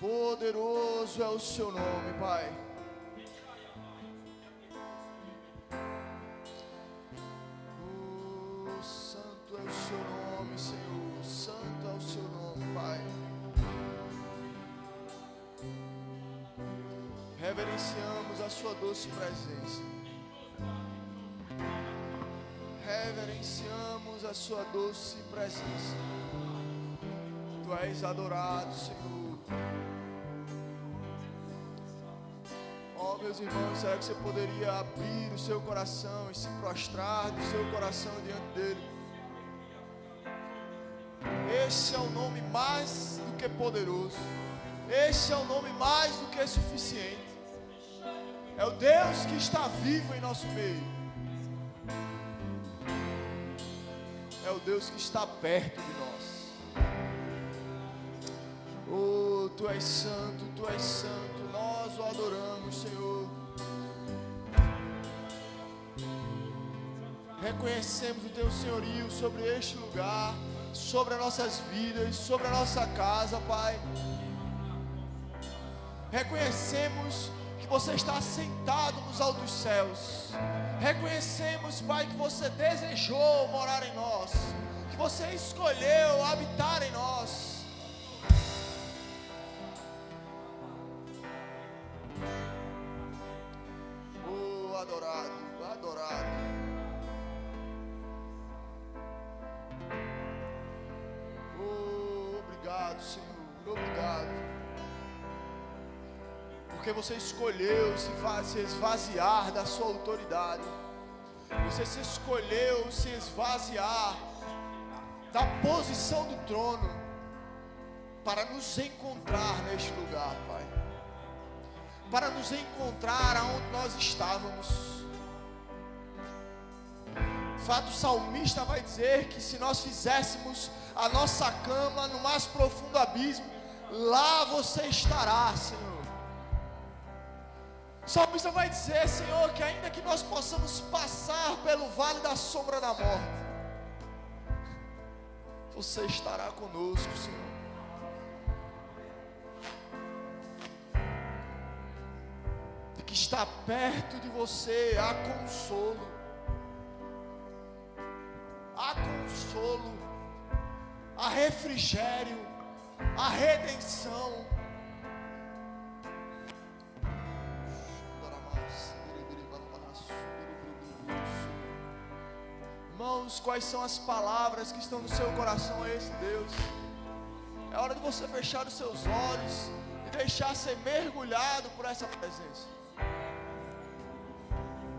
Poderoso é o seu nome, Pai. Oh, santo é o seu nome, Senhor. Santo é o seu nome, Pai. Reverenciamos a sua doce presença. Reverenciamos a sua doce presença. Tu és adorado, Senhor. Oh, meus irmãos, será que você poderia abrir o seu coração e se prostrar do seu coração diante dele? Esse é o nome mais do que poderoso. Esse é o nome mais do que suficiente. É o Deus que está vivo em nosso meio. É o Deus que está perto de nós. Oh, Tu és santo, Tu és santo. Nós o adoramos, Senhor. Reconhecemos o Teu senhorio sobre este lugar, sobre as nossas vidas, sobre a nossa casa, Pai. Reconhecemos que você está sentado nos altos céus. Reconhecemos, Pai, que você desejou morar em nós, que você escolheu habitar em nós. Oh, adorado, adorado. Oh, obrigado, Senhor, obrigado. Porque você escolheu se esvaziar da sua autoridade. Você se escolheu se esvaziar da posição do trono para nos encontrar neste lugar, Pai. Para nos encontrar aonde nós estávamos. De fato, o salmista vai dizer que se nós fizéssemos a nossa cama no mais profundo abismo, lá você estará, Senhor. O salmista vai dizer, Senhor, que ainda que nós possamos passar pelo vale da sombra da morte, você estará conosco, Senhor. De que está perto de você há consolo. Há consolo, há refrigério, há redenção. Irmãos, quais são as palavras que estão no seu coração a esse Deus? É hora de você fechar os seus olhos e deixar ser mergulhado por essa presença.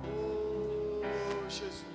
Oh, Jesus.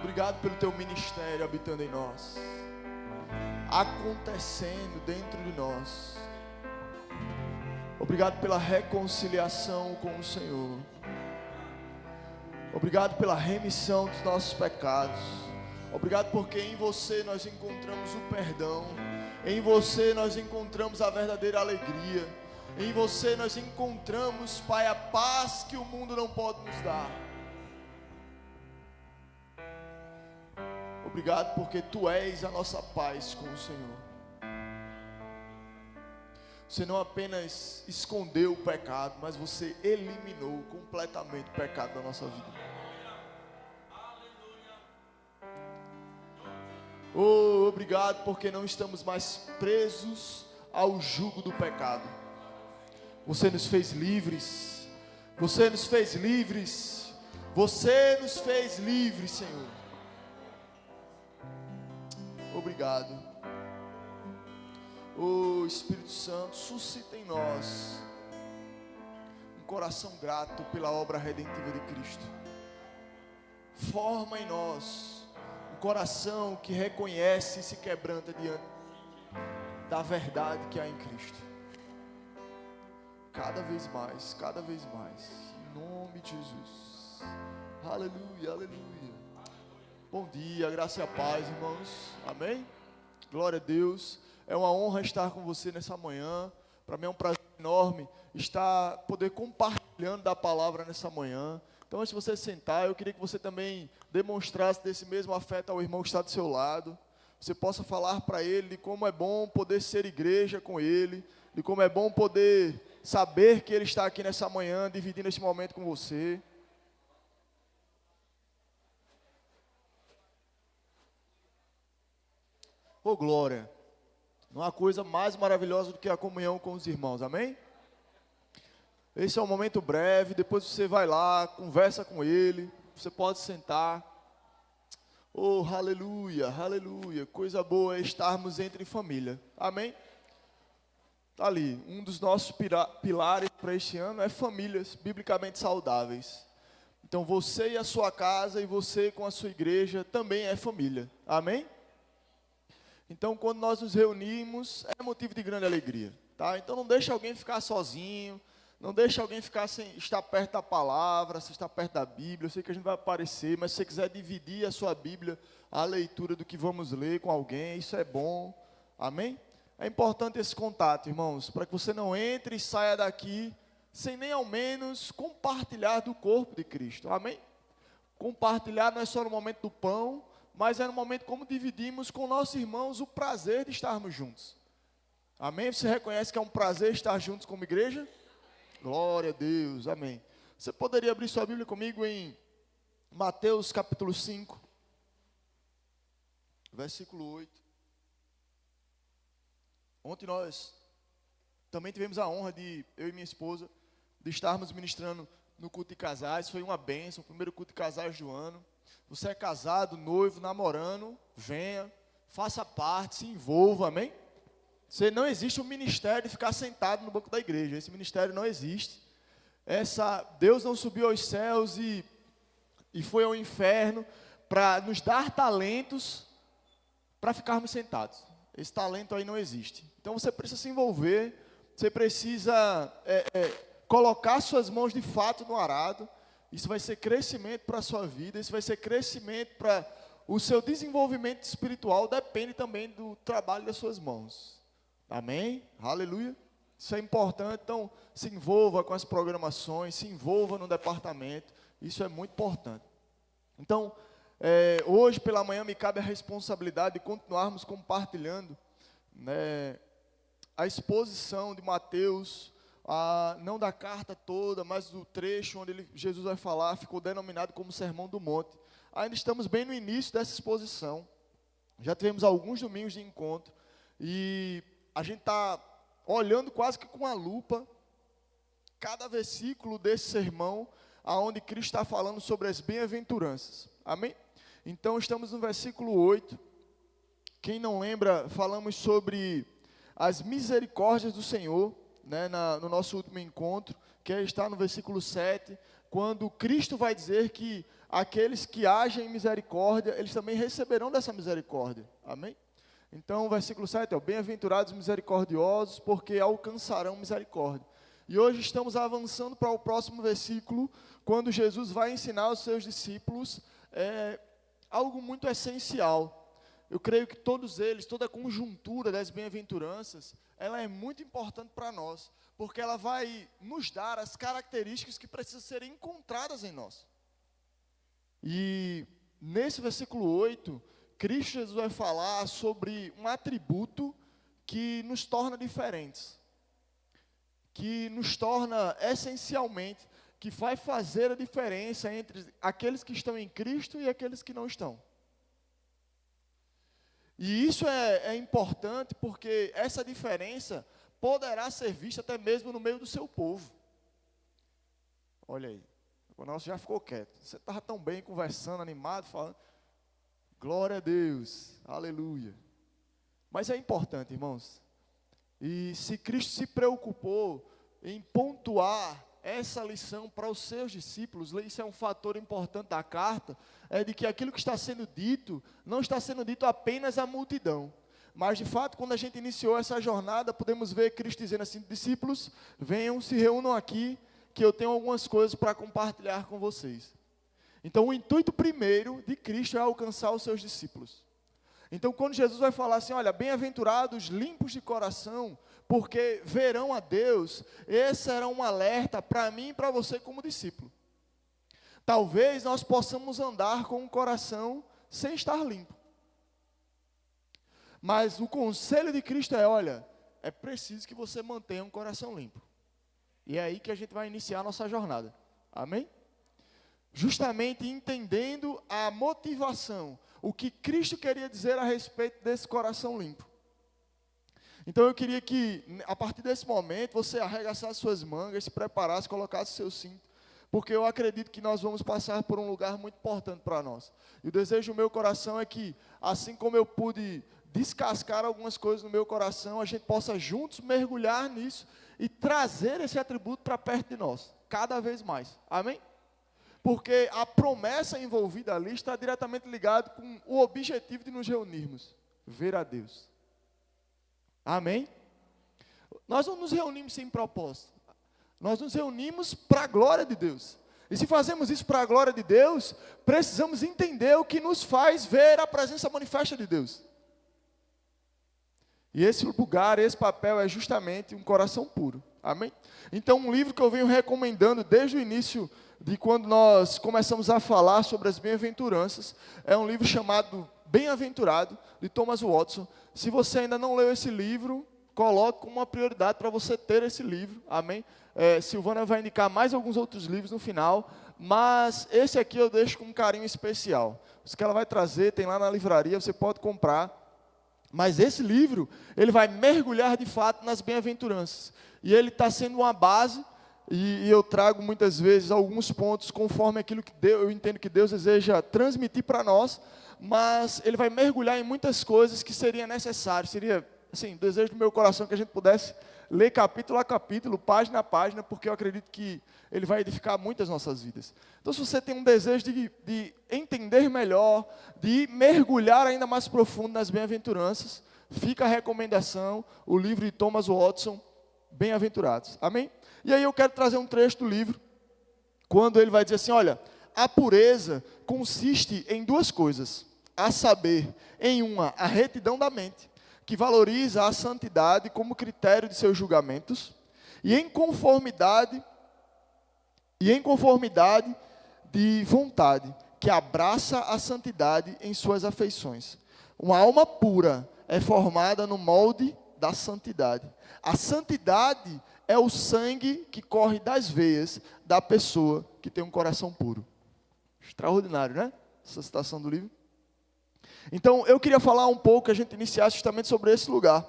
Obrigado pelo teu ministério habitando em nós, acontecendo dentro de nós. Obrigado pela reconciliação com o Senhor. Obrigado pela remissão dos nossos pecados. Obrigado porque em você nós encontramos o perdão. Em você nós encontramos a verdadeira alegria. Em você nós encontramos, Pai, a paz que o mundo não pode nos dar. Obrigado porque Tu és a nossa paz com o Senhor. Você não apenas escondeu o pecado, mas você eliminou completamente o pecado da nossa vida. Oh, obrigado porque não estamos mais presos ao jugo do pecado. Você nos fez livres. Você nos fez livres. Você nos fez livres, Senhor. Obrigado. Oh, Espírito Santo, suscita em nós um coração grato pela obra redentiva de Cristo. Forma em nós um coração que reconhece e se quebranta diante da verdade que há em Cristo. Cada vez mais, em nome de Jesus. Aleluia, aleluia. Bom dia, graça e a paz, irmãos. Amém? Glória a Deus. É uma honra estar com você nessa manhã. Para mim é um prazer enorme poder compartilhando da palavra nessa manhã. Então, antes de você sentar, eu queria que você também demonstrasse desse mesmo afeto ao irmão que está do seu lado. Você possa falar para ele de como é bom poder ser igreja com ele, de como é bom poder saber que ele está aqui nessa manhã, dividindo esse momento com você. Ô glória, não há coisa mais maravilhosa do que a comunhão com os irmãos, amém? Esse é um momento breve, depois você vai lá, conversa com ele, você pode sentar. Oh, aleluia, aleluia, coisa boa é estarmos entre família, amém? Está ali, um dos nossos pilares para este ano é famílias biblicamente saudáveis. Então você e a sua casa e você com a sua igreja também é família, amém? Então quando nós nos reunimos é motivo de grande alegria, tá? Então não deixe alguém ficar sozinho, não deixe alguém ficar sem estar perto da palavra, sem estar perto da Bíblia. Eu sei que a gente vai aparecer, mas se você quiser dividir a sua Bíblia, a leitura do que vamos ler com alguém, isso é bom, amém? É importante esse contato, irmãos, para que você não entre e saia daqui sem nem ao menos compartilhar do corpo de Cristo, amém? Compartilhar não é só no momento do pão, mas é no momento como dividimos com nossos irmãos o prazer de estarmos juntos, amém? Você reconhece que é um prazer estar juntos como igreja? Glória a Deus, amém. Você poderia abrir sua Bíblia comigo em Mateus capítulo 5, versículo 8. Ontem nós também tivemos a honra de, eu e minha esposa, de estarmos ministrando no culto de casais. Foi uma bênção, o primeiro culto de casais do ano. Você é casado, noivo, namorando, venha, faça parte, se envolva, amém? Não existe um ministério de ficar sentado no banco da igreja. Esse ministério não existe. Deus não subiu aos céus e foi ao inferno para nos dar talentos para ficarmos sentados. Esse talento aí não existe. Então você precisa se envolver, você precisa colocar suas mãos de fato no arado. Isso vai ser crescimento para a sua vida, isso vai ser crescimento para o seu desenvolvimento espiritual, depende também do trabalho das suas mãos. Amém? Aleluia. Isso é importante, então se envolva com as programações, se envolva no departamento, isso é muito importante. Então, hoje pela manhã me cabe a responsabilidade de continuarmos compartilhando, né, a exposição de Mateus, não da carta toda, mas do trecho onde Jesus vai falar, ficou denominado como Sermão do Monte. Ainda estamos bem no início dessa exposição, já tivemos alguns domingos de encontro, e a gente está olhando quase que com uma lupa cada versículo desse sermão, aonde Cristo está falando sobre as bem-aventuranças, amém? Então estamos no versículo 8, quem não lembra, falamos sobre as misericórdias do Senhor, né, no nosso último encontro, que está no versículo 7, quando Cristo vai dizer que aqueles que agem em misericórdia, eles também receberão dessa misericórdia, amém? Então, o versículo 7 é: bem-aventurados misericordiosos, porque alcançarão misericórdia. E hoje estamos avançando para o próximo versículo, quando Jesus vai ensinar aos seus discípulos algo muito essencial. Eu creio que todos eles, toda a conjuntura das bem-aventuranças, ela é muito importante para nós, porque ela vai nos dar as características que precisam ser encontradas em nós. E nesse versículo 8, Cristo Jesus vai falar sobre um atributo que nos torna diferentes, que nos torna essencialmente, que vai fazer a diferença entre aqueles que estão em Cristo e aqueles que não estão. E isso é importante porque essa diferença poderá ser vista até mesmo no meio do seu povo. Olha aí, o nosso já ficou quieto. Você estava tão bem conversando, animado, falando. Glória a Deus, aleluia. Mas é importante, irmãos. E se Cristo se preocupou em pontuar essa lição para os seus discípulos, isso é um fator importante da carta, é de que aquilo que está sendo dito, não está sendo dito apenas à multidão. Mas, de fato, quando a gente iniciou essa jornada, podemos ver Cristo dizendo assim, discípulos, venham, se reúnam aqui, que eu tenho algumas coisas para compartilhar com vocês. Então, o intuito primeiro de Cristo é alcançar os seus discípulos. Então, quando Jesus vai falar assim, olha, bem-aventurados, limpos de coração, porque verão a Deus, esse era um alerta para mim e para você como discípulo. Talvez nós possamos andar com o coração sem estar limpo. Mas o conselho de Cristo é, olha, é preciso que você mantenha um coração limpo. E é aí que a gente vai iniciar a nossa jornada. Amém? Justamente entendendo a motivação, o que Cristo queria dizer a respeito desse coração limpo. Então eu queria que, a partir desse momento, você arregaçasse suas mangas, se preparasse, colocasse seu cinto, porque eu acredito que nós vamos passar por um lugar muito importante para nós. E o desejo do meu coração é que, assim como eu pude descascar algumas coisas no meu coração, a gente possa juntos mergulhar nisso e trazer esse atributo para perto de nós, cada vez mais. Amém? Porque a promessa envolvida ali está diretamente ligada com o objetivo de nos reunirmos, ver a Deus. Amém? Nós não nos reunimos sem propósito. Nós nos reunimos para a glória de Deus. E se fazemos isso para a glória de Deus, precisamos entender o que nos faz ver a presença manifesta de Deus. E esse lugar, esse papel é justamente um coração puro. Amém? Então, um livro que eu venho recomendando desde o início de quando nós começamos a falar sobre as bem-aventuranças, é um livro chamado Bem-aventurado, de Thomas Watson. Se você ainda não leu esse livro, coloque como uma prioridade para você ter esse livro. Amém? Silvana vai indicar mais alguns outros livros no final, mas esse aqui eu deixo com um carinho especial. Os que ela vai trazer, tem lá na livraria, você pode comprar. Mas esse livro, ele vai mergulhar de fato nas bem-aventuranças. E ele está sendo uma base, e eu trago muitas vezes alguns pontos conforme aquilo que eu entendo que Deus deseja transmitir para nós, mas ele vai mergulhar em muitas coisas que seria necessário, seria, assim, desejo do meu coração que a gente pudesse ler capítulo a capítulo, página a página, porque eu acredito que ele vai edificar muitas nossas vidas. Então, se você tem um desejo de entender melhor, de mergulhar ainda mais profundo nas bem-aventuranças, fica a recomendação, o livro de Thomas Watson, Bem-aventurados. Amém? E aí eu quero trazer um trecho do livro, quando ele vai dizer assim, olha, a pureza consiste em duas coisas, a saber, em uma, a retidão da mente, que valoriza a santidade como critério de seus julgamentos, e em conformidade de vontade, que abraça a santidade em suas afeições. Uma alma pura é formada no molde da santidade. A santidade é o sangue que corre das veias da pessoa que tem um coração puro. Extraordinário, né? Essa citação do livro. Então, eu queria falar um pouco, a gente iniciar justamente sobre esse lugar.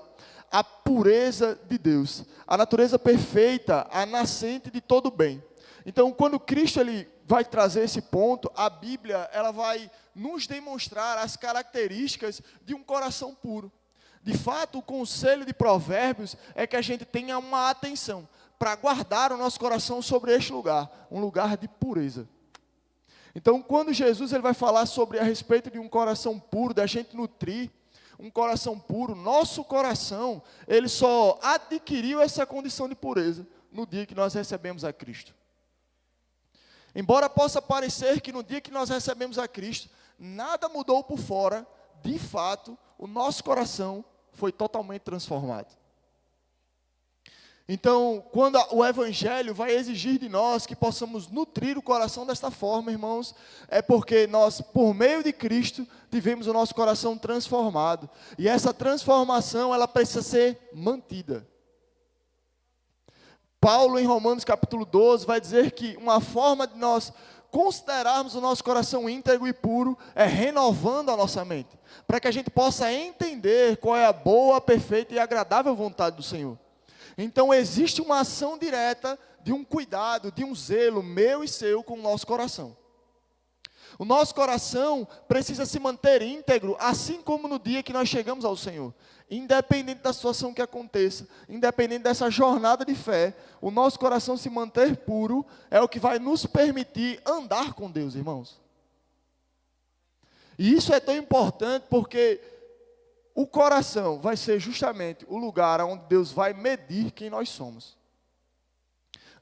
A pureza de Deus. A natureza perfeita, a nascente de todo bem. Então, quando Cristo ele vai trazer esse ponto, a Bíblia ela vai nos demonstrar as características de um coração puro. De fato, o conselho de Provérbios é que a gente tenha uma atenção para guardar o nosso coração sobre este lugar, um lugar de pureza. Então, quando Jesus ele vai falar sobre a respeito de um coração puro, da gente nutrir um coração puro, nosso coração, ele só adquiriu essa condição de pureza no dia que nós recebemos a Cristo. Embora possa parecer que no dia que nós recebemos a Cristo, nada mudou por fora, de fato, o nosso coração foi totalmente transformado. Então, quando o Evangelho vai exigir de nós que possamos nutrir o coração desta forma, irmãos, é porque nós, por meio de Cristo, tivemos o nosso coração transformado. E essa transformação, ela precisa ser mantida. Paulo, em Romanos capítulo 12, vai dizer que uma forma de nós considerarmos o nosso coração íntegro e puro é renovando a nossa mente, para que a gente possa entender qual é a boa, perfeita e agradável vontade do Senhor. Então existe uma ação direta de um cuidado, de um zelo meu e seu com o nosso coração. O nosso coração precisa se manter íntegro, assim como no dia que nós chegamos ao Senhor. Independente da situação que aconteça, independente dessa jornada de fé, o nosso coração se manter puro é o que vai nos permitir andar com Deus, irmãos. E isso é tão importante porque o coração vai ser justamente o lugar onde Deus vai medir quem nós somos.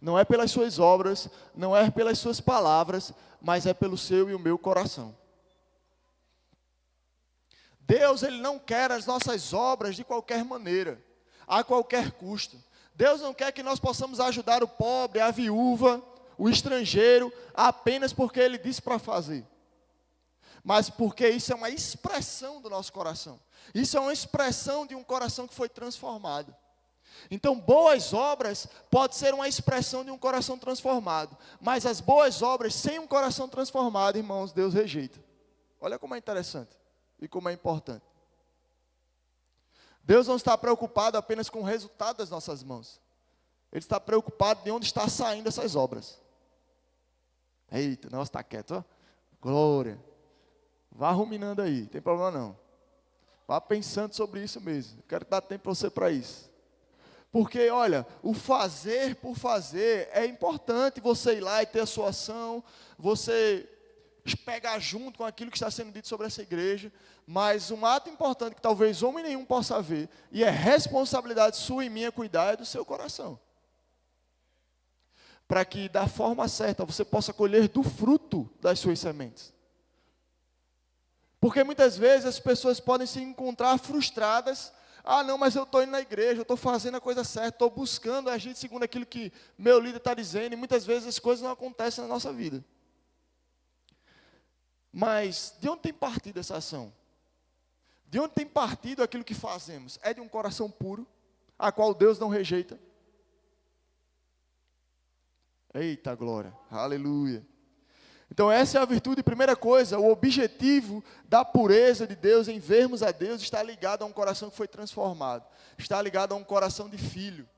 Não é pelas suas obras, não é pelas suas palavras, mas é pelo seu e o meu coração. Deus, Ele não quer as nossas obras de qualquer maneira, a qualquer custo. Deus não quer que nós possamos ajudar o pobre, a viúva, o estrangeiro, apenas porque Ele disse para fazer. Mas porque isso é uma expressão do nosso coração. Isso é uma expressão de um coração que foi transformado. Então, boas obras pode ser uma expressão de um coração transformado. Mas as boas obras sem um coração transformado, irmãos, Deus rejeita. Olha como é interessante e como é importante. Deus não está preocupado apenas com o resultado das nossas mãos. Ele está preocupado de onde está saindo essas obras. Eita, o negócio está quieto, ó. Glória. Vá ruminando aí, não tem problema não. Vá pensando sobre isso mesmo. Eu quero dar tempo para você para isso. Porque, olha, o fazer por fazer é importante, você ir lá e ter a sua ação, você pegar junto com aquilo que está sendo dito sobre essa igreja, mas um ato importante que talvez homem nenhum possa ver, e é responsabilidade sua e minha cuidar, é do seu coração. Para que da forma certa você possa colher do fruto das suas sementes. Porque muitas vezes as pessoas podem se encontrar frustradas. Ah, não, mas eu estou indo na igreja, eu estou fazendo a coisa certa, estou buscando agir segundo aquilo que meu líder está dizendo, e muitas vezes as coisas não acontecem na nossa vida. Mas de onde tem partido essa ação? De onde tem partido aquilo que fazemos? É de um coração puro, a qual Deus não rejeita? Eita glória, aleluia. Então essa é a virtude, primeira coisa, o objetivo da pureza de Deus em vermos a Deus está ligado a um coração que foi transformado, está ligado a um coração de filho,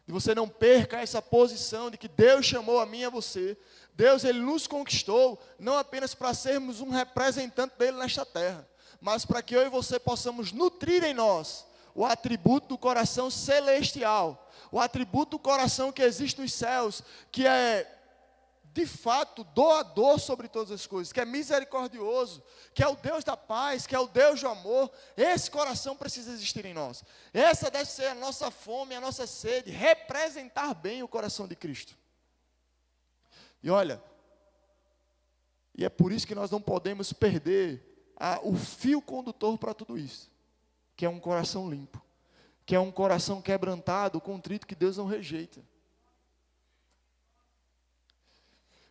de você não perca essa posição de que Deus chamou a mim e a você. Deus, Ele nos conquistou, não apenas para sermos um representante dEle nesta terra, mas para que eu e você possamos nutrir em nós o atributo do coração celestial, o atributo do coração que existe nos céus, que é de fato doador sobre todas as coisas, que é misericordioso, que é o Deus da paz, que é o Deus do amor. Esse coração precisa existir em nós. Essa deve ser a nossa fome, a nossa sede, representar bem o coração de Cristo. E olha, e é por isso que nós não podemos perder o fio condutor para tudo isso, que é um coração limpo, que é um coração quebrantado, contrito, que Deus não rejeita.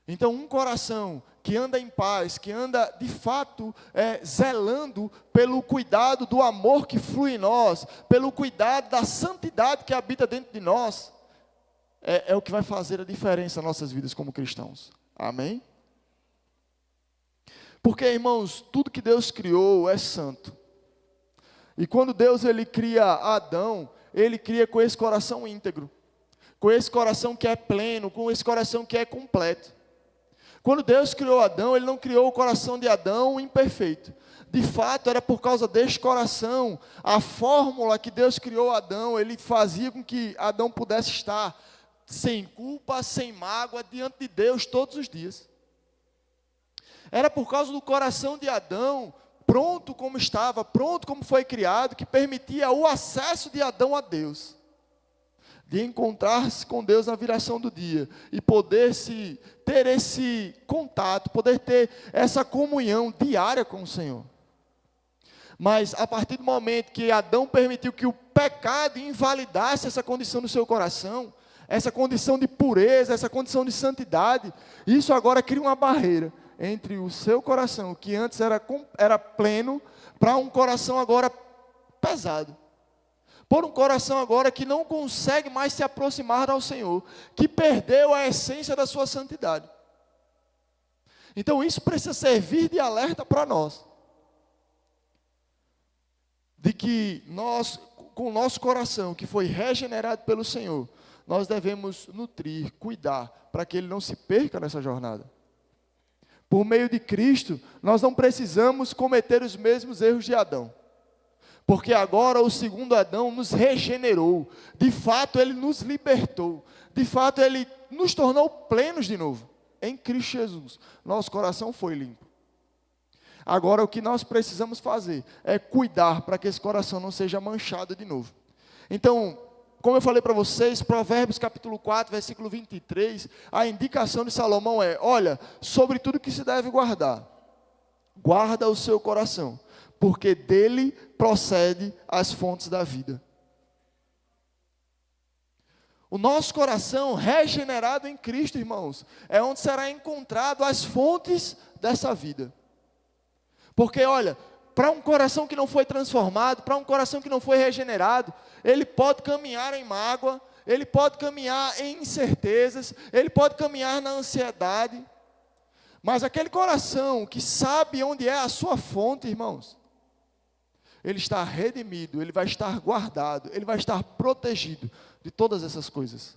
Então, um coração que anda em paz, que anda de fato zelando pelo cuidado do amor que flui em nós, pelo cuidado da santidade que habita dentro de nós, é o que vai fazer a diferença nas nossas vidas como cristãos. Amém? Porque, irmãos, tudo que Deus criou é santo. E quando Deus ele cria Adão, Ele cria com esse coração íntegro, com esse coração que é pleno, com esse coração que é completo. Quando Deus criou Adão, Ele não criou o coração de Adão imperfeito. De fato, era por causa deste coração, a fórmula que Deus criou Adão, Ele fazia com que Adão pudesse estar sem culpa, sem mágoa, diante de Deus todos os dias. Era por causa do coração de Adão, pronto como estava, pronto como foi criado, que permitia o acesso de Adão a Deus. De encontrar-se com Deus na viração do dia e poder ter esse contato, poder ter essa comunhão diária com o Senhor. Mas a partir do momento que Adão permitiu que o pecado invalidasse essa condição do seu coração, essa condição de pureza, essa condição de santidade, isso agora cria uma barreira entre o seu coração, que antes era pleno, para um coração agora pesado. Por um coração agora que não consegue mais se aproximar ao Senhor, que perdeu a essência da sua santidade. Então isso precisa servir de alerta para nós. De que nós, com o nosso coração, que foi regenerado pelo Senhor, nós devemos nutrir, cuidar, para que ele não se perca nessa jornada. Por meio de Cristo, nós não precisamos cometer os mesmos erros de Adão. Porque agora o segundo Adão nos regenerou. De fato, ele nos libertou. De fato, ele nos tornou plenos de novo. Em Cristo Jesus, nosso coração foi limpo. Agora, o que nós precisamos fazer é cuidar para que esse coração não seja manchado de novo. Então, como eu falei para vocês, Provérbios capítulo 4, versículo 23, a indicação de Salomão é: olha, sobre tudo que se deve guardar, guarda o seu coração, porque dele procede as fontes da vida. O nosso coração regenerado em Cristo, irmãos, é onde será encontrado as fontes dessa vida. Porque olha, para um coração que não foi transformado, para um coração que não foi regenerado, ele pode caminhar em mágoa, ele pode caminhar em incertezas, ele pode caminhar na ansiedade. Mas aquele coração que sabe onde é a sua fonte, irmãos, ele está redimido, ele vai estar guardado, ele vai estar protegido de todas essas coisas.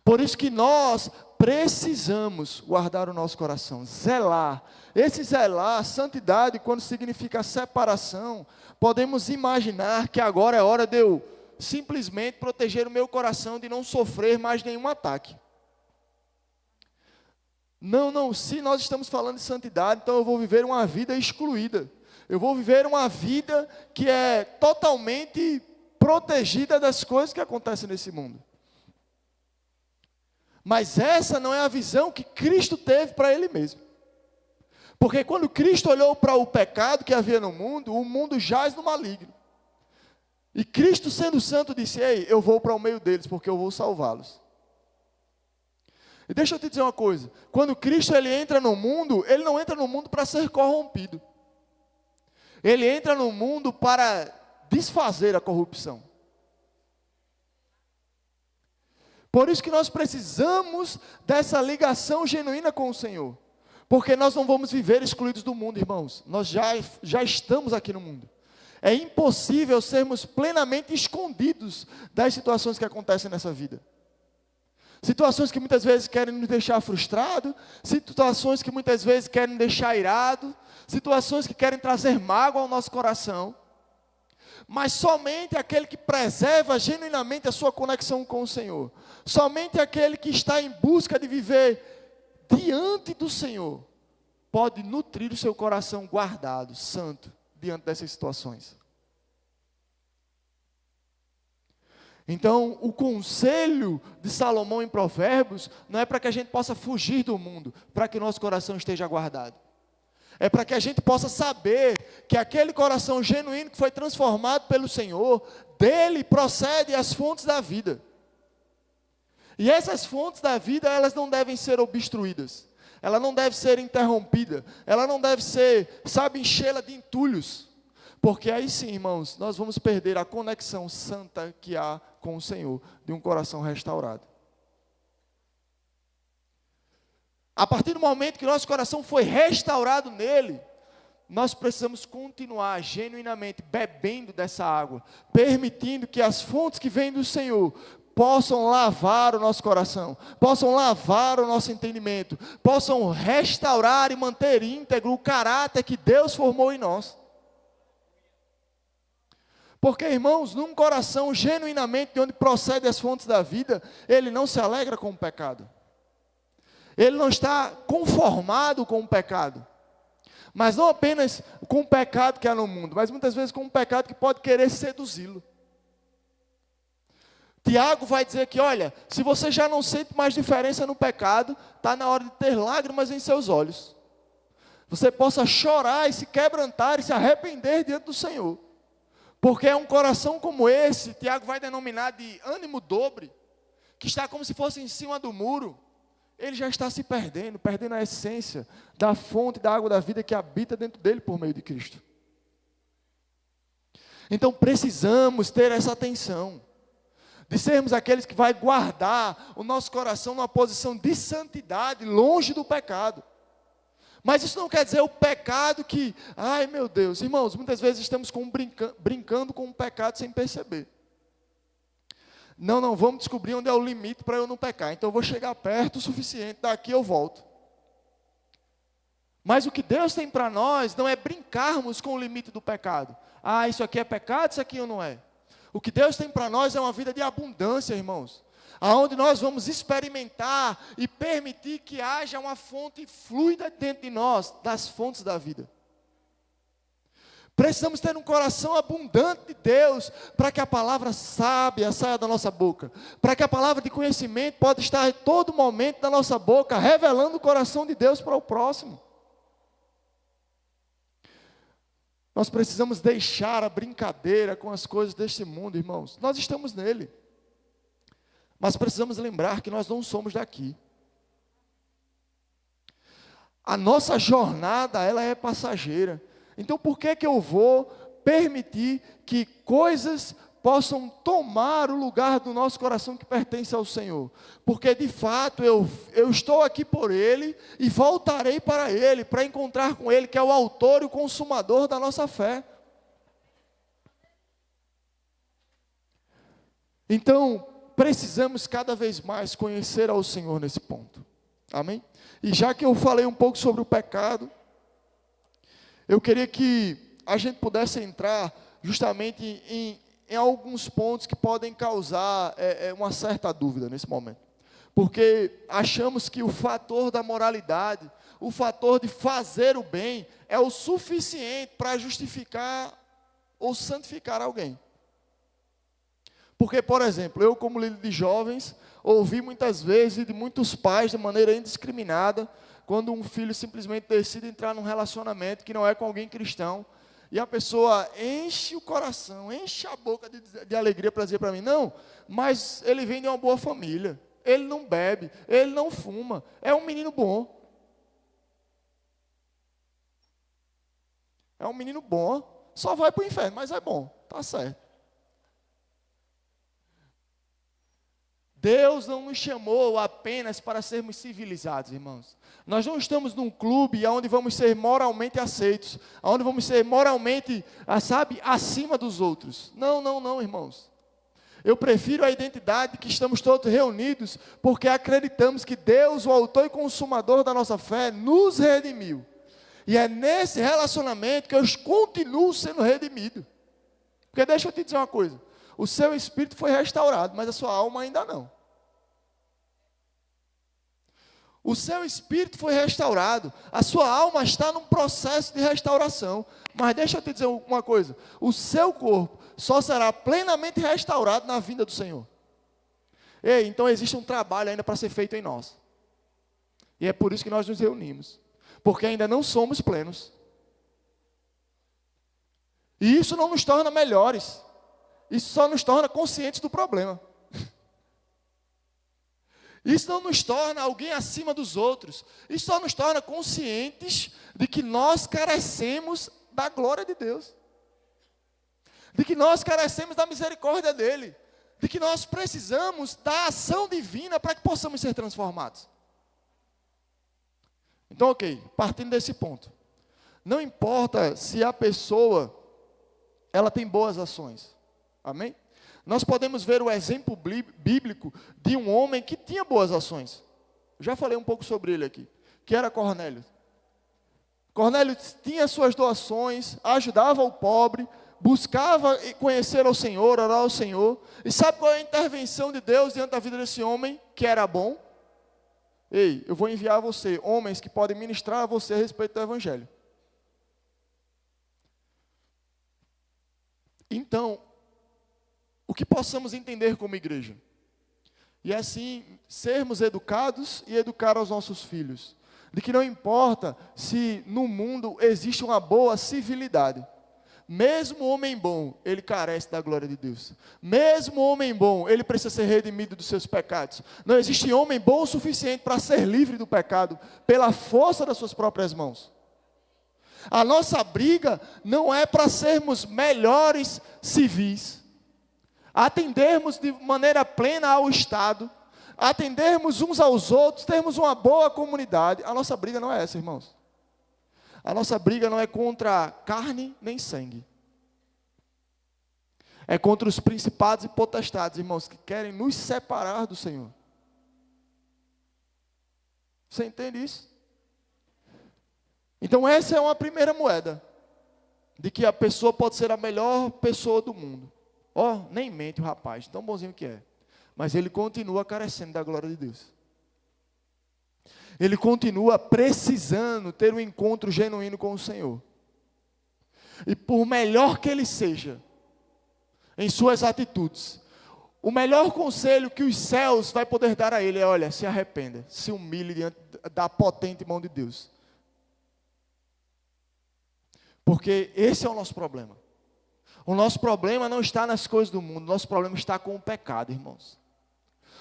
Por isso que nós precisamos guardar o nosso coração, zelar. Esse zelar, santidade, quando significa separação, podemos imaginar que agora é hora de eu simplesmente proteger o meu coração de não sofrer mais nenhum ataque. Não, se nós estamos falando de santidade, então eu vou viver uma vida excluída. Eu vou viver uma vida que é totalmente protegida das coisas que acontecem nesse mundo. Mas essa não é a visão que Cristo teve para Ele mesmo. Porque quando Cristo olhou para o pecado que havia no mundo, o mundo jaz no maligno. E Cristo, sendo santo, disse: ei, eu vou para o meio deles, porque eu vou salvá-los. E deixa eu te dizer uma coisa, quando Cristo ele entra no mundo, ele não entra no mundo para ser corrompido. Ele entra no mundo para desfazer a corrupção. Por isso que nós precisamos dessa ligação genuína com o Senhor. Porque nós não vamos viver excluídos do mundo, irmãos. Nós já estamos aqui no mundo. É impossível sermos plenamente escondidos das situações que acontecem nessa vida. Situações que muitas vezes querem nos deixar frustrados, situações que muitas vezes querem nos deixar irados, situações que querem trazer mágoa ao nosso coração. Mas somente aquele que preserva genuinamente a sua conexão com o Senhor, somente aquele que está em busca de viver diante do Senhor, pode nutrir o seu coração guardado, santo, diante dessas situações. Então, o conselho de Salomão em Provérbios não é para que a gente possa fugir do mundo, para que o nosso coração esteja guardado. É para que a gente possa saber que aquele coração genuíno que foi transformado pelo Senhor, dele procede as fontes da vida. E essas fontes da vida, elas não devem ser obstruídas. Ela não deve ser interrompida. Ela não deve ser, enchê-la de entulhos. Porque aí sim, irmãos, nós vamos perder a conexão santa que há com o Senhor, de um coração restaurado. A partir do momento que nosso coração foi restaurado nele, nós precisamos continuar genuinamente bebendo dessa água, permitindo que as fontes que vêm do Senhor possam lavar o nosso coração, possam lavar o nosso entendimento, possam restaurar e manter íntegro o caráter que Deus formou em nós. Porque, irmãos, num coração genuinamente de onde procedem as fontes da vida, ele não se alegra com o pecado. Ele não está conformado com o pecado. Mas não apenas com o pecado que há no mundo, mas muitas vezes com um pecado que pode querer seduzi-lo. Tiago vai dizer que, olha, se você já não sente mais diferença no pecado, está na hora de ter lágrimas em seus olhos. Você possa chorar e se quebrantar e se arrepender diante do Senhor. Porque é um coração como esse, Tiago vai denominar de ânimo dobre, que está como se fosse em cima do muro. Ele já está se perdendo a essência da fonte da água da vida que habita dentro dele por meio de Cristo. Então precisamos ter essa atenção. de sermos aqueles que vai guardar o nosso coração numa posição de santidade, longe do pecado. Mas isso não quer dizer o pecado que, ai meu Deus, irmãos, muitas vezes estamos brincando com o pecado sem perceber. Não, vamos descobrir onde é o limite para eu não pecar. Então eu vou chegar perto o suficiente, daqui eu volto. Mas o que Deus tem para nós não é brincarmos com o limite do pecado. Ah, isso aqui é pecado, isso aqui não é. O que Deus tem para nós é uma vida de abundância, irmãos. Aonde nós vamos experimentar e permitir que haja uma fonte fluida dentro de nós, das fontes da vida. Precisamos ter um coração abundante de Deus, para que a palavra sábia saia da nossa boca, para que a palavra de conhecimento possa estar em todo momento na nossa boca, revelando o coração de Deus para o próximo. Nós precisamos deixar a brincadeira com as coisas deste mundo, irmãos. Nós estamos nele, mas precisamos lembrar que nós não somos daqui. A nossa jornada, ela é passageira. Então, por que eu vou permitir que coisas possam tomar o lugar do nosso coração que pertence ao Senhor? Porque, de fato, eu estou aqui por Ele e voltarei para Ele, para encontrar com Ele, que é o autor e o consumador da nossa fé. Então, precisamos cada vez mais conhecer ao Senhor nesse ponto. Amém? E já que eu falei um pouco sobre o pecado, eu queria que a gente pudesse entrar justamente em alguns pontos que podem causar uma certa dúvida nesse momento. Porque achamos que o fator da moralidade, o fator de fazer o bem, é o suficiente para justificar ou santificar alguém. Porque, por exemplo, eu como líder de jovens, ouvi muitas vezes de muitos pais de maneira indiscriminada, quando um filho simplesmente decide entrar num relacionamento que não é com alguém cristão, e a pessoa enche o coração, enche a boca de alegria para dizer para mim, não, mas ele vem de uma boa família, ele não bebe, ele não fuma, é um menino bom. É um menino bom, só vai para o inferno, mas é bom, está certo. Deus não nos chamou apenas para sermos civilizados, irmãos. Nós não estamos num clube onde vamos ser moralmente aceitos, onde vamos ser moralmente, acima dos outros. Não, irmãos. Eu prefiro a identidade que estamos todos reunidos, porque acreditamos que Deus, o autor e consumador da nossa fé, nos redimiu. E é nesse relacionamento que eu continuo sendo redimido. Porque deixa eu te dizer uma coisa, o seu espírito foi restaurado, mas a sua alma ainda não. O seu espírito foi restaurado, a sua alma está num processo de restauração. Mas deixa eu te dizer uma coisa, o seu corpo só será plenamente restaurado na vinda do Senhor. Ei, então existe um trabalho ainda para ser feito em nós. E é por isso que nós nos reunimos, porque ainda não somos plenos. E isso não nos torna melhores, isso só nos torna conscientes do problema. Isso não nos torna alguém acima dos outros. Isso só nos torna conscientes de que nós carecemos da glória de Deus. De que nós carecemos da misericórdia dEle. De que nós precisamos da ação divina para que possamos ser transformados. Então, ok, partindo desse ponto. Não importa se a pessoa, ela tem boas ações. Amém? Nós podemos ver o exemplo bíblico de um homem que tinha boas ações. Já falei um pouco sobre ele aqui, que era Cornélio. Cornélio tinha suas doações, ajudava o pobre, buscava conhecer ao Senhor, orar ao Senhor. E sabe qual é a intervenção de Deus diante da vida desse homem, que era bom? Ei, eu vou enviar a você, homens que podem ministrar a você a respeito do Evangelho. Então, o que possamos entender como igreja, e assim sermos educados e educar aos nossos filhos, de que não importa se no mundo existe uma boa civilidade, mesmo o homem bom, ele carece da glória de Deus, mesmo o homem bom, ele precisa ser redimido dos seus pecados, não existe homem bom o suficiente para ser livre do pecado, pela força das suas próprias mãos. A nossa briga não é para sermos melhores civis. atendermos de maneira plena ao Estado, atendermos uns aos outros, termos uma boa comunidade. A nossa briga não é essa, irmãos. A nossa briga não é contra carne nem sangue. É contra os principados e potestades, irmãos, que querem nos separar do Senhor. Você entende isso? Então essa é uma primeira moeda, de que a pessoa pode ser a melhor pessoa do mundo. Nem mente o rapaz, tão bonzinho que é. Mas ele continua carecendo da glória de Deus. Ele continua precisando ter um encontro genuíno com o Senhor. E por melhor que ele seja, em suas atitudes, o melhor conselho que os céus vai poder dar a ele é: olha, se arrependa, se humilhe diante da potente mão de Deus. Porque esse é o nosso problema. O nosso problema não está nas coisas do mundo, o nosso problema está com o pecado, irmãos.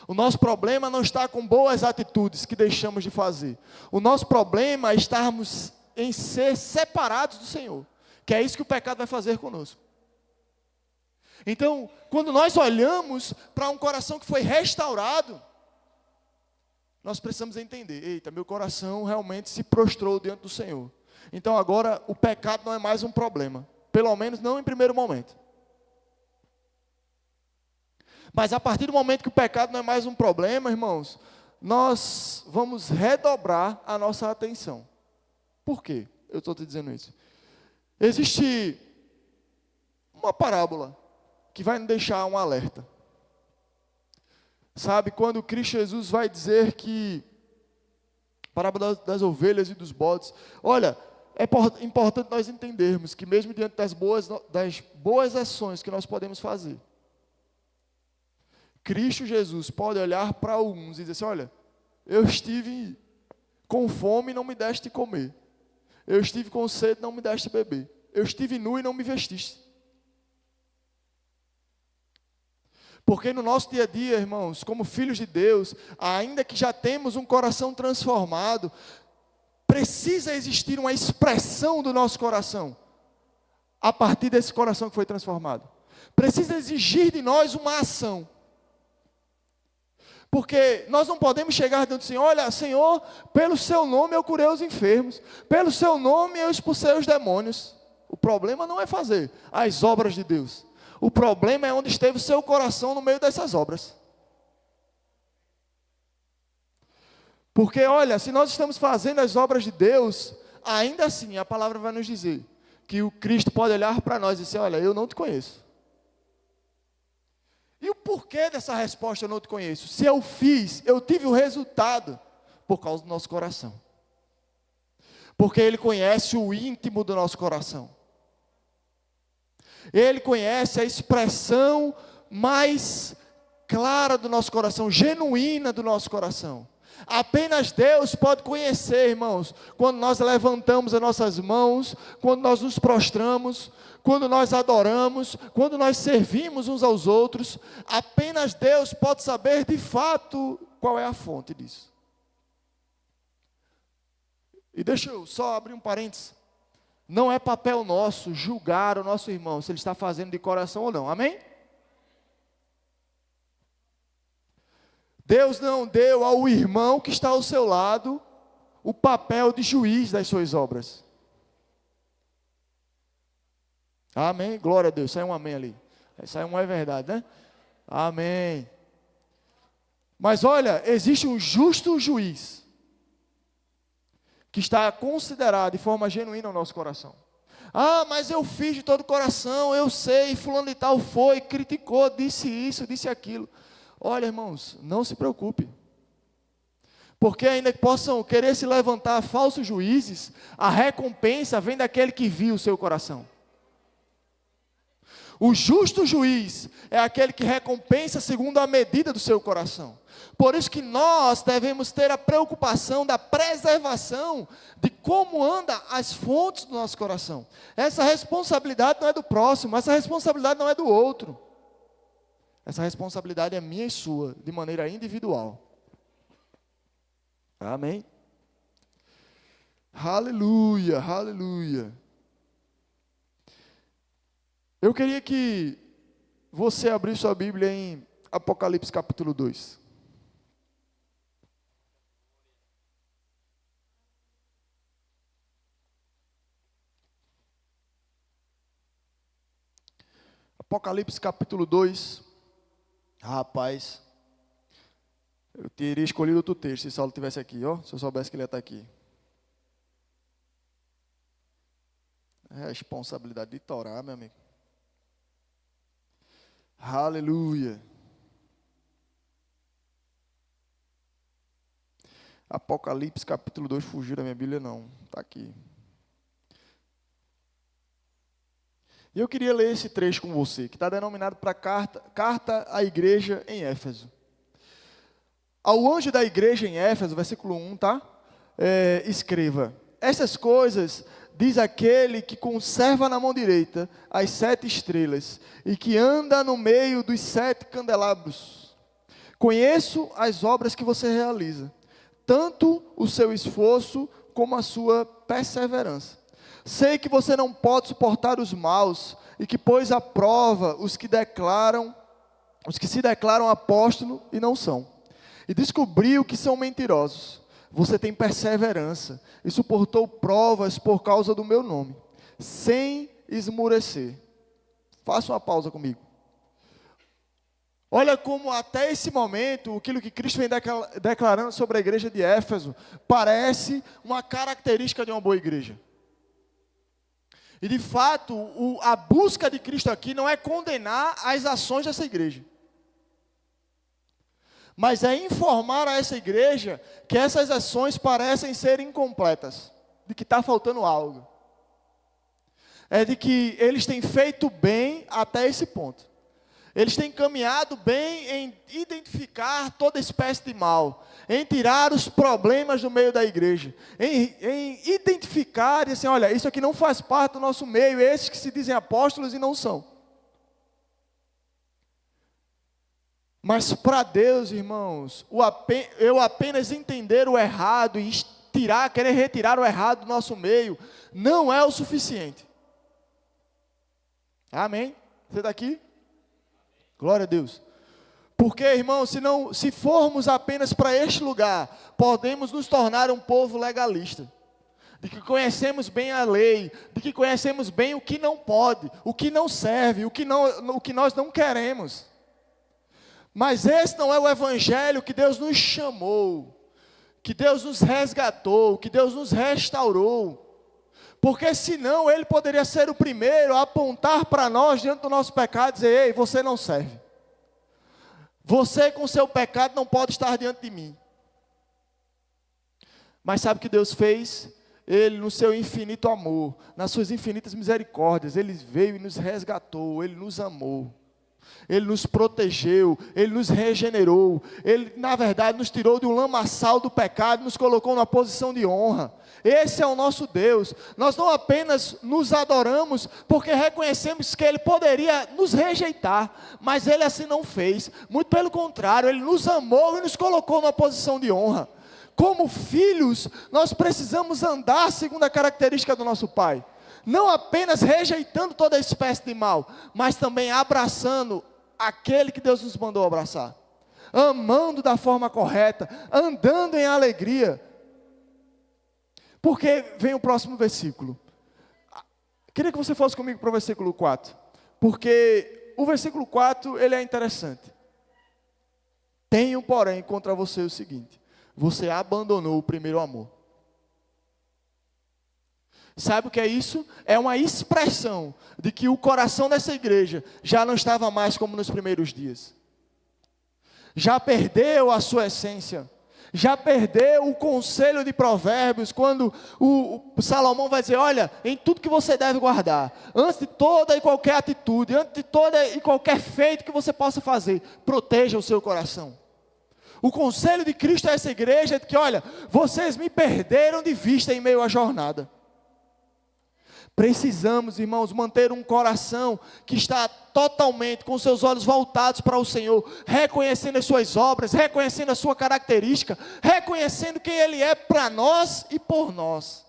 O nosso problema não está com boas atitudes que deixamos de fazer. O nosso problema é estarmos em ser separados do Senhor, que é isso que o pecado vai fazer conosco. Então, quando nós olhamos para um coração que foi restaurado, nós precisamos entender: eita, meu coração realmente se prostrou diante do Senhor. Então agora o pecado não é mais um problema, pelo menos não em primeiro momento. Mas a partir do momento que o pecado não é mais um problema, irmãos, nós vamos redobrar a nossa atenção. Por quê? Eu estou te dizendo isso. Existe uma parábola que vai nos deixar um alerta. Sabe, quando Cristo Jesus vai dizer que, parábola das ovelhas e dos bodes, olha, é importante nós entendermos que mesmo diante das boas ações que nós podemos fazer, Cristo Jesus pode olhar para alguns e dizer assim: olha, eu estive com fome e não me deste comer, eu estive com sede e não me deste beber, eu estive nu e não me vestiste. Porque no nosso dia a dia, irmãos, como filhos de Deus, ainda que já temos um coração transformado, precisa existir uma expressão do nosso coração, a partir desse coração que foi transformado. Precisa exigir de nós uma ação. Porque nós não podemos chegar diante do Senhor: olha, Senhor, pelo seu nome eu curei os enfermos, pelo seu nome eu expulsei os demônios. O problema não é fazer as obras de Deus. O problema é onde esteve o seu coração no meio dessas obras. Porque, olha, se nós estamos fazendo as obras de Deus, ainda assim a palavra vai nos dizer que o Cristo pode olhar para nós e dizer: olha, eu não te conheço. E o porquê dessa resposta: eu não te conheço? Se eu fiz, eu tive o resultado por causa do nosso coração. Porque Ele conhece o íntimo do nosso coração. Ele conhece a expressão mais clara do nosso coração, genuína do nosso coração. Apenas Deus pode conhecer, irmãos, quando nós levantamos as nossas mãos, quando nós nos prostramos, quando nós adoramos, quando nós servimos uns aos outros. Apenas Deus pode saber de fato qual é a fonte disso. E deixa eu só abrir um parênteses. Não é papel nosso julgar o nosso irmão, se ele está fazendo de coração ou não, amém? Deus não deu ao irmão que está ao seu lado o papel de juiz das suas obras. Amém? Glória a Deus. Sai um amém ali. Sai um é verdade, né? Amém. Mas olha, existe um justo juiz que está considerado de forma genuína o nosso coração. Mas eu fiz de todo o coração, eu sei, fulano de tal foi, criticou, disse isso, disse aquilo. Olha, irmãos, não se preocupe. Porque ainda que possam querer se levantar falsos juízes, a recompensa vem daquele que viu o seu coração. O justo juiz é aquele que recompensa segundo a medida do seu coração. Por isso que nós devemos ter a preocupação da preservação de como andam as fontes do nosso coração. Essa responsabilidade não é do próximo, essa responsabilidade não é do outro. Essa responsabilidade é minha e sua, de maneira individual. Amém? Aleluia, aleluia. Eu queria que você abrir sua Bíblia em Apocalipse capítulo 2. Apocalipse capítulo 2. Rapaz, eu teria escolhido outro texto se Saulo estivesse aqui, ó. Se eu soubesse que ele ia estar aqui. Responsabilidade de Torá, meu amigo. Aleluia. Apocalipse capítulo 2, fugiu da minha Bíblia não, está aqui. E eu queria ler esse trecho com você, que está denominado para carta à igreja em Éfeso. Ao anjo da igreja em Éfeso, versículo 1, tá? Escreva: essas coisas diz aquele que conserva na mão direita as 7 estrelas e que anda no meio dos 7 candelabros. Conheço as obras que você realiza, tanto o seu esforço como a sua perseverança. Sei que você não pode suportar os maus e que pôs à prova os que se declaram apóstolo e não são. E descobriu que são mentirosos. Você tem perseverança e suportou provas por causa do meu nome, sem esmurecer. Faça uma pausa comigo. Olha como até esse momento, aquilo que Cristo vem declarando sobre a igreja de Éfeso, parece uma característica de uma boa igreja. E de fato, a busca de Cristo aqui não é condenar as ações dessa igreja, mas é informar a essa igreja que essas ações parecem ser incompletas, de que está faltando algo. É de que eles têm feito bem até esse ponto. Eles têm caminhado bem em identificar toda espécie de mal, em tirar os problemas do meio da igreja, em identificar e assim, olha, isso aqui não faz parte do nosso meio, esses que se dizem apóstolos e não são. Mas para Deus, irmãos, eu apenas entender o errado e querer retirar o errado do nosso meio, não é o suficiente. Amém? Você está aqui? Glória a Deus. Porque, irmãos, se formos apenas para este lugar, podemos nos tornar um povo legalista, de que conhecemos bem a lei, de que conhecemos bem o que não pode, o que não serve, o que nós não queremos. Mas esse não é o evangelho que Deus nos chamou, que Deus nos resgatou, que Deus nos restaurou. Porque senão Ele poderia ser o primeiro a apontar para nós diante do nosso pecado e dizer: ei, você não serve. Você com seu pecado não pode estar diante de mim. Mas sabe o que Deus fez? Ele, no seu infinito amor, nas suas infinitas misericórdias, Ele veio e nos resgatou, Ele nos amou. Ele nos protegeu, Ele nos regenerou, Ele, na verdade, nos tirou de um lamaçal do pecado, nos colocou numa posição de honra. Esse é o nosso Deus. Nós não apenas nos adoramos, porque reconhecemos que Ele poderia nos rejeitar, mas Ele assim não fez. Muito pelo contrário, Ele nos amou e nos colocou numa posição de honra. Como filhos, nós precisamos andar segundo a característica do nosso Pai. Não apenas rejeitando toda espécie de mal, mas também abraçando aquele que Deus nos mandou abraçar. Amando da forma correta, andando em alegria. Porque vem o próximo versículo. Queria que você fosse comigo para o versículo 4. Porque o versículo 4, ele é interessante. Tenho, porém, contra você o seguinte: você abandonou o primeiro amor. Sabe o que é isso? É uma expressão de que o coração dessa igreja já não estava mais como nos primeiros dias. Já perdeu a sua essência. Já perdeu o conselho de Provérbios, quando o Salomão vai dizer: olha, em tudo que você deve guardar, antes de toda e qualquer atitude, antes de toda e qualquer feito que você possa fazer, proteja o seu coração. O conselho de Cristo a essa igreja é de que, olha, vocês me perderam de vista em meio à jornada. Precisamos, irmãos, manter um coração que está totalmente com seus olhos voltados para o Senhor, reconhecendo as suas obras, reconhecendo a sua característica, reconhecendo quem Ele é para nós e por nós.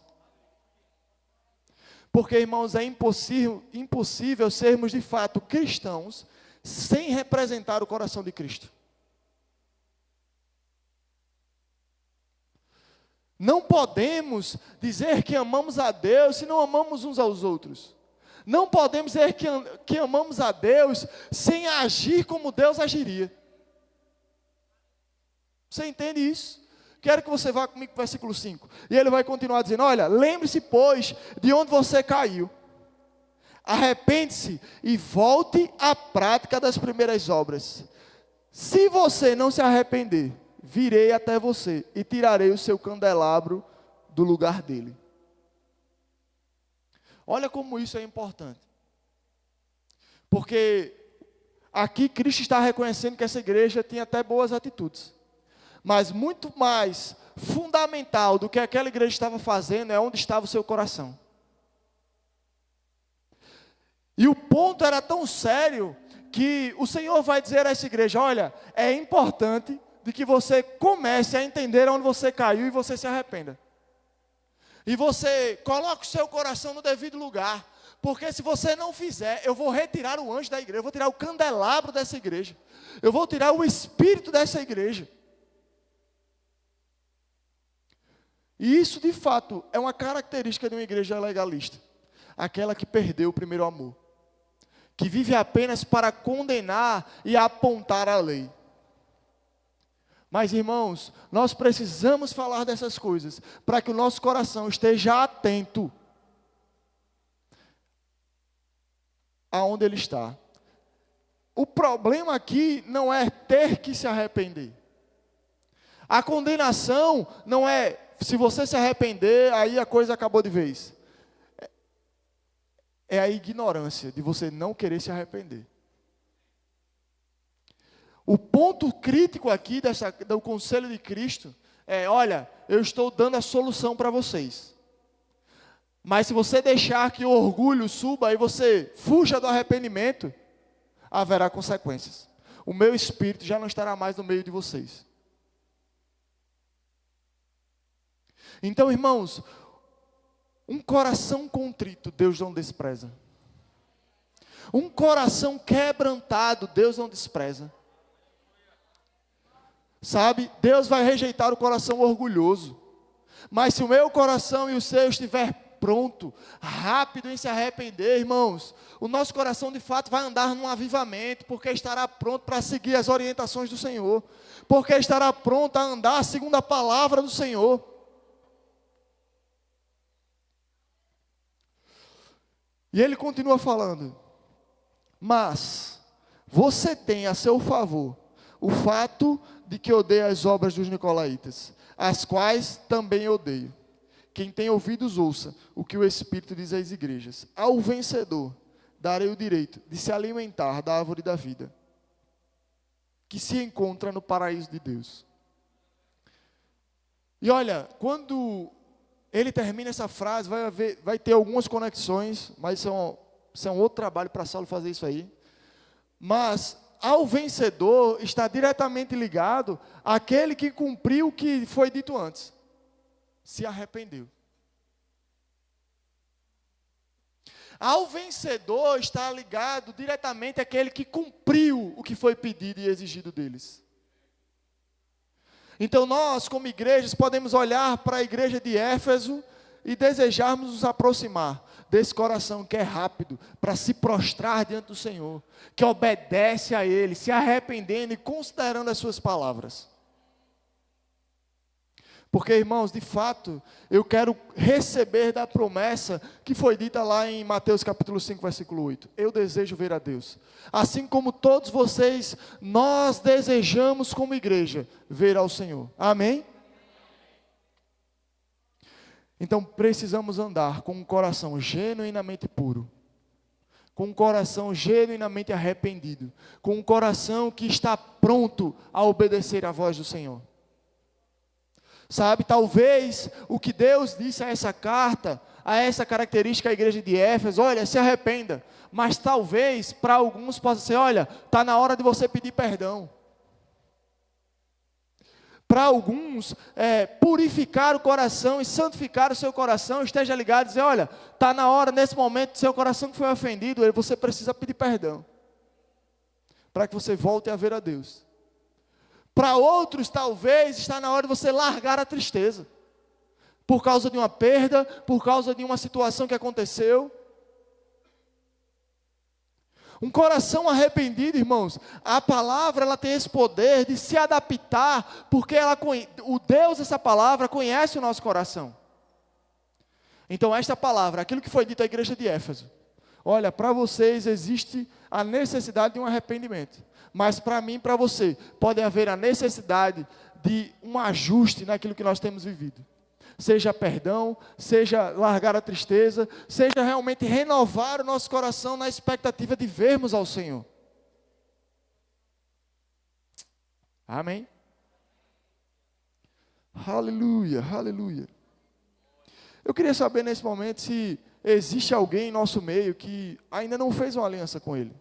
Porque, irmãos, é impossível sermos de fato cristãos sem representar o coração de Cristo. Não podemos dizer que amamos a Deus se não amamos uns aos outros. Não podemos dizer que amamos a Deus sem agir como Deus agiria. Você entende isso? Quero que você vá comigo para o versículo 5. E ele vai continuar dizendo, olha, lembre-se, pois, de onde você caiu. Arrepende-se e volte à prática das primeiras obras. Se você não se arrepender, virei até você e tirarei o seu candelabro do lugar dele. Olha como isso é importante. Porque aqui Cristo está reconhecendo que essa igreja tinha até boas atitudes. Mas muito mais fundamental do que aquela igreja estava fazendo é onde estava o seu coração. E o ponto era tão sério que o Senhor vai dizer a essa igreja, olha, é importante de que você comece a entender onde você caiu e você se arrependa. E você coloque o seu coração no devido lugar. Porque se você não fizer, eu vou retirar o anjo da igreja, eu vou tirar o candelabro dessa igreja. Eu vou tirar o espírito dessa igreja. E isso, de fato, é uma característica de uma igreja legalista. Aquela que perdeu o primeiro amor. Que vive apenas para condenar e apontar a lei. Mas, irmãos, nós precisamos falar dessas coisas para que o nosso coração esteja atento aonde ele está. O problema aqui não é ter que se arrepender. A condenação não é, se você se arrepender, aí a coisa acabou de vez. É a ignorância de você não querer se arrepender. O ponto crítico aqui do conselho de Cristo é, olha, eu estou dando a solução para vocês. Mas se você deixar que o orgulho suba e você fuja do arrependimento, haverá consequências. O meu espírito já não estará mais no meio de vocês. Então, irmãos, um coração contrito, Deus não despreza. Um coração quebrantado, Deus não despreza. Sabe, Deus vai rejeitar o coração orgulhoso. Mas se o meu coração e o seu estiver pronto, rápido em se arrepender, irmãos, o nosso coração de fato vai andar num avivamento, porque estará pronto para seguir as orientações do Senhor, porque estará pronto a andar segundo a palavra do Senhor. E ele continua falando, mas você tem a seu favor o fato de que odeia as obras dos nicolaítas, as quais também odeio. Quem tem ouvidos ouça o que o Espírito diz às igrejas. Ao vencedor darei o direito de se alimentar da árvore da vida, que se encontra no paraíso de Deus. E olha, quando ele termina essa frase, vai ter algumas conexões, mas isso é um outro trabalho para Saulo fazer isso aí. Mas ao vencedor está diretamente ligado àquele que cumpriu o que foi dito antes. Se arrependeu. Ao vencedor está ligado diretamente àquele que cumpriu o que foi pedido e exigido deles. Então nós, como igrejas, podemos olhar para a igreja de Éfeso e desejarmos nos aproximar desse coração que é rápido para se prostrar diante do Senhor, que obedece a Ele, se arrependendo e considerando as suas palavras. Porque, irmãos, de fato, eu quero receber da promessa que foi dita lá em Mateus capítulo 5, versículo 8. Eu desejo ver a Deus. Assim como todos vocês, nós desejamos como igreja ver ao Senhor. Amém? Então, precisamos andar com um coração genuinamente puro. Com um coração genuinamente arrependido. Com um coração que está pronto a obedecer à voz do Senhor. Sabe, talvez o que Deus disse a essa carta, a essa característica da igreja de Éfeso, olha, se arrependa. Mas talvez para alguns possa ser, olha, está na hora de você pedir perdão. Para alguns, purificar o coração e santificar o seu coração, esteja ligado e dizer, olha, está na hora, nesse momento, seu coração que foi ofendido, você precisa pedir perdão. para que você volte a ver a Deus. Para outros, talvez, está na hora de você largar a tristeza. Por causa de uma perda, por causa de uma situação que aconteceu. Um coração arrependido, irmãos, a palavra ela tem esse poder de se adaptar, porque o Deus dessa palavra conhece o nosso coração. Então esta palavra, aquilo que foi dito à igreja de Éfeso, olha, para vocês existe a necessidade de um arrependimento, mas para mim e para você, pode haver a necessidade de um ajuste naquilo que nós temos vivido. Seja perdão, seja largar a tristeza, seja realmente renovar o nosso coração na expectativa de vermos ao Senhor. Amém? Aleluia, aleluia. Eu queria saber nesse momento se existe alguém em nosso meio que ainda não fez uma aliança com Ele.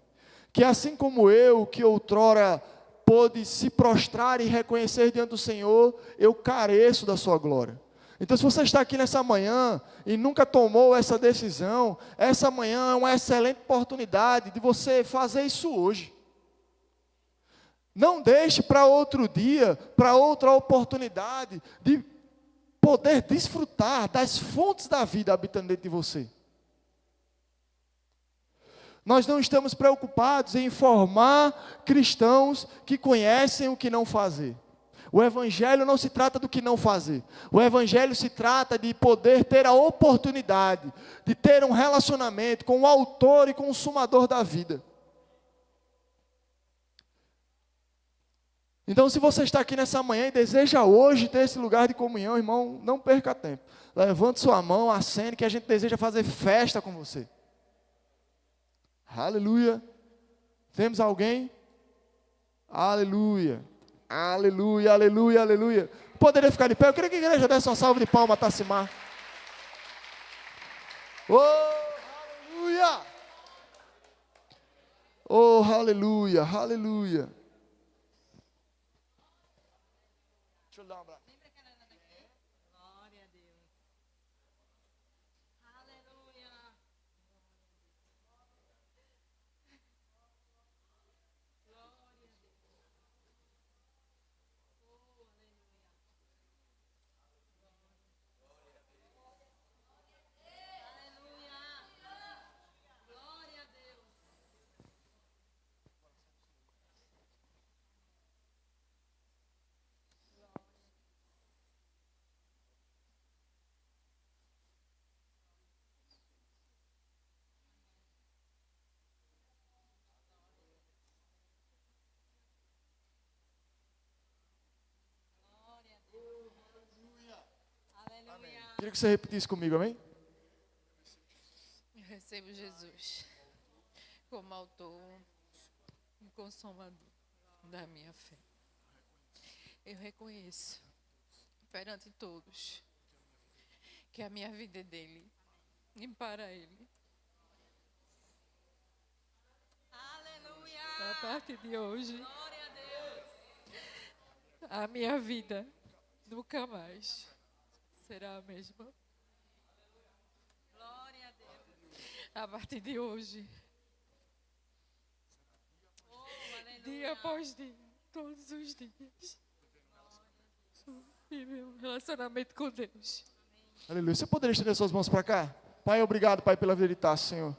Que assim como eu, que outrora pôde se prostrar e reconhecer diante do Senhor, eu careço da sua glória. Então, se você está aqui nessa manhã e nunca tomou essa decisão, essa manhã é uma excelente oportunidade de você fazer isso hoje. Não deixe para outro dia, para outra oportunidade de poder desfrutar das fontes da vida habitando dentro de você. Nós não estamos preocupados em formar cristãos que conhecem o que não fazer. O Evangelho não se trata do que não fazer. O Evangelho se trata de poder ter a oportunidade de ter um relacionamento com o autor e consumador da vida. Então, se você está aqui nessa manhã e deseja hoje ter esse lugar de comunhão, irmão, não perca tempo. Levante sua mão, acene, que a gente deseja fazer festa com você. Aleluia. Temos alguém? Aleluia. Aleluia, aleluia, aleluia. Poderia ficar de pé? Eu queria que a igreja desse uma salva de palmas a Tassimar. Oh, aleluia. Oh, aleluia, aleluia. Deixa eu dar um abraço. Glória a Deus. Aleluia. Queria que você repetisse comigo, amém? Eu recebo Jesus como autor e consumador da minha fé. Eu reconheço perante todos que a minha vida é dele e para ele. Aleluia. A partir de hoje, Glória a Deus. a minha vida nunca mais será a mesma. Glória a Deus. A partir de hoje, Oh, aleluia. dia após dia, todos os dias, vive um relacionamento com Deus. Aleluia. Você poderia estender suas mãos para cá? Pai, obrigado, Pai, pela vida de Tassi, Senhor.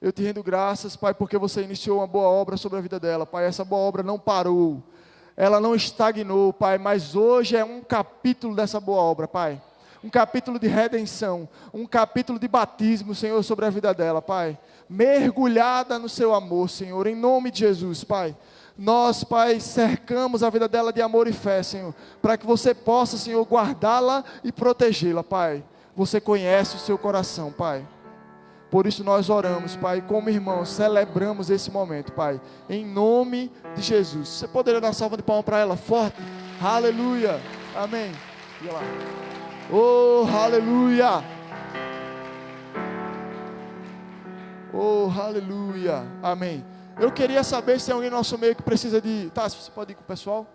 Eu te rendo graças, Pai, porque você iniciou uma boa obra sobre a vida dela. Pai, essa boa obra não parou. Ela não estagnou, Pai, mas hoje é um capítulo dessa boa obra, Pai. Um capítulo de redenção, um capítulo de batismo, Senhor, sobre a vida dela, Pai. Mergulhada no seu amor, Senhor, em nome de Jesus, Pai. Nós, Pai, cercamos a vida dela de amor e fé, Senhor, para que você possa, Senhor, guardá-la e protegê-la, Pai. Você conhece o seu coração, Pai. Por isso nós oramos, Pai, como irmãos, celebramos esse momento, Pai, em nome de Jesus. Você poderia dar uma salva de palmas para ela, forte? Aleluia, amém. E lá. Oh, aleluia. Oh, aleluia, amém. Eu queria saber se tem alguém no nosso meio que precisa de... Tá, você pode ir com o pessoal?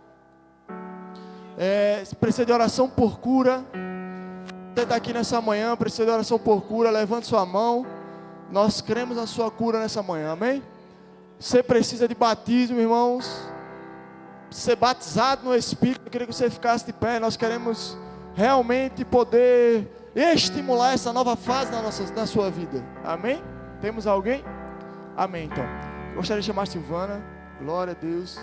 Precisa de oração por cura. Você está aqui nessa manhã, precisa de oração por cura, levante sua mão. Nós cremos na sua cura nessa manhã, amém? Você precisa de batismo, irmãos. Ser batizado no Espírito. Eu queria que você ficasse de pé. Nós queremos realmente poder estimular essa nova fase na sua vida. Amém? Temos alguém? Amém, então. Gostaria de chamar a Silvana. Glória a Deus.